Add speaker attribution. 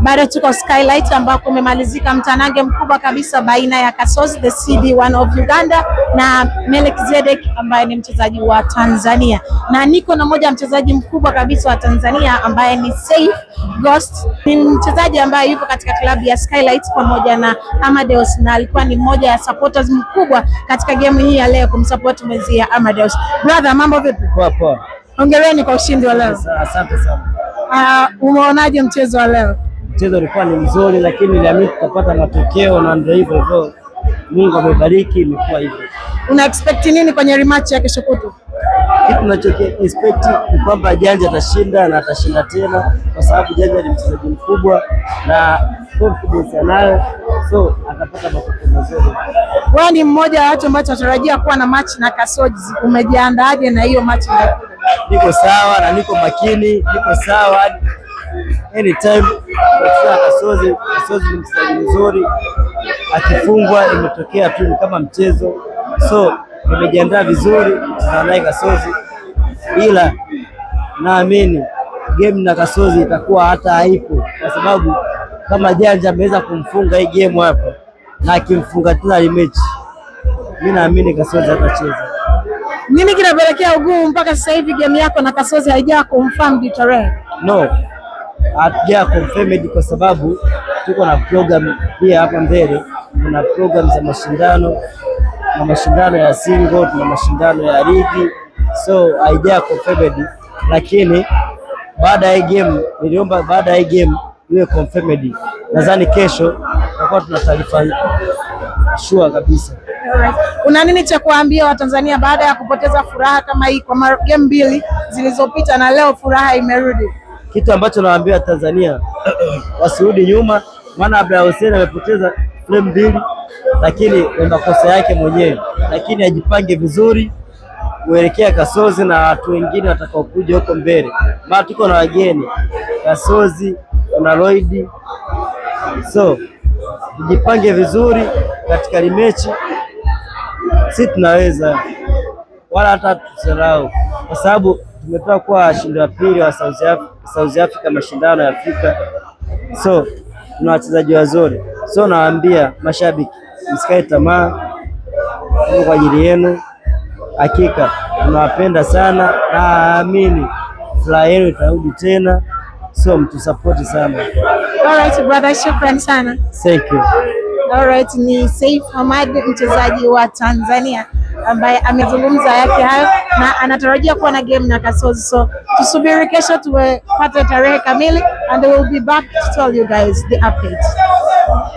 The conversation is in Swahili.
Speaker 1: Bado tuko Skylight ambako umemalizika mtanange mkubwa kabisa baina ya Kasozi the CD1 of Uganda na Melekizedek ambaye ni mchezaji wa Tanzania, na niko na moja mchezaji mkubwa kabisa wa Tanzania ambaye ni Saif Ghost. Ni mchezaji ambaye yupo katika klabu ya Skylight pamoja na Amadeus, na alikuwa ni mmoja ya supporters mkubwa katika game hii ya leo kumsupport mwenzia Amadeus. Brother, mambo vipi?
Speaker 2: Poa poa.
Speaker 1: Hongereni kwa ushindi wa leo.
Speaker 2: Asante sana.
Speaker 1: Umeonaje mchezo wa leo?
Speaker 2: Mchezo ulikuwa ni mzuri, lakini niliamini tutapata matokeo na ndio hivyo hivyo. Mungu amebariki, imekuwa hivyo.
Speaker 1: Una expect nini kwenye rematch ya kesho kutwa?
Speaker 2: Kitu tunacho expect ni kwamba Janja atashinda na atashinda tena, kwa sababu Janja ni mchezaji mkubwa na confidence anayo, so atapata matokeo mazuri.
Speaker 1: Wewe ni mmoja wa watu ambao tunatarajia kuwa na match na Kasozi. Umejiandaaje na hiyo match inayokuja?
Speaker 2: Niko sawa na niko makini, niko sawa anytime. Kasozi ni mchezaji mzuri, akifungwa imetokea tu kama mchezo, so nimejiandaa vizuri na naye Kasozi, ila naamini game na Kasozi itakuwa hata haipo, kwa sababu kama Janja ameweza kumfunga hii game hapa na akimfunga tena rematch, mimi naamini Kasozi hatacheza.
Speaker 1: Nini kinapelekea ugumu mpaka sasa hivi game yako na Kasozi haijawa confirmed tarehe?
Speaker 2: No, hatuja confirmed kwa sababu tuko na program pia hapa mbele. Kuna program za mashindano na mashindano ya single, tuna mashindano ya ligi, so haijawa confirmed, lakini baada ya game niliomba baada ya game iwe confirmed. Nadhani kesho tutakuwa tuna taarifa sure kabisa.
Speaker 1: Alright. Una nini cha kuambia Watanzania baada ya kupoteza furaha kama hii kwa game mbili zilizopita na leo furaha imerudi?
Speaker 2: Kitu ambacho nawaambia Tanzania wasirudi nyuma, maana Abdalla Hussein amepoteza frame mbili, lakini ni makosa yake mwenyewe, lakini ajipange vizuri kuelekea Kasozi na watu wengine watakaokuja huko mbele, maana tuko na wageni Kasozi, kuna Lloyd, so tujipange vizuri katika limechi, si tunaweza wala hata tusahau, kwa sababu tumetoka kuwa washindi wa pili wa South Africa mashindano ya Afrika, so tuna wachezaji wazuri, so nawaambia mashabiki msikae tamaa, kwa ajili yenu hakika tunawapenda sana, naamini furaha yenu itarudi tena, so mtusapoti sana.
Speaker 1: Alright brother, shukrani sana.
Speaker 2: Thank you.
Speaker 1: Alright, ni Saif Hamad mchezaji wa Tanzania ambaye amezungumza yake hayo na anatarajia kuwa na game na Kasozi, so tusubiri kesho tupate tarehe kamili and we will be back to tell you guys the updates.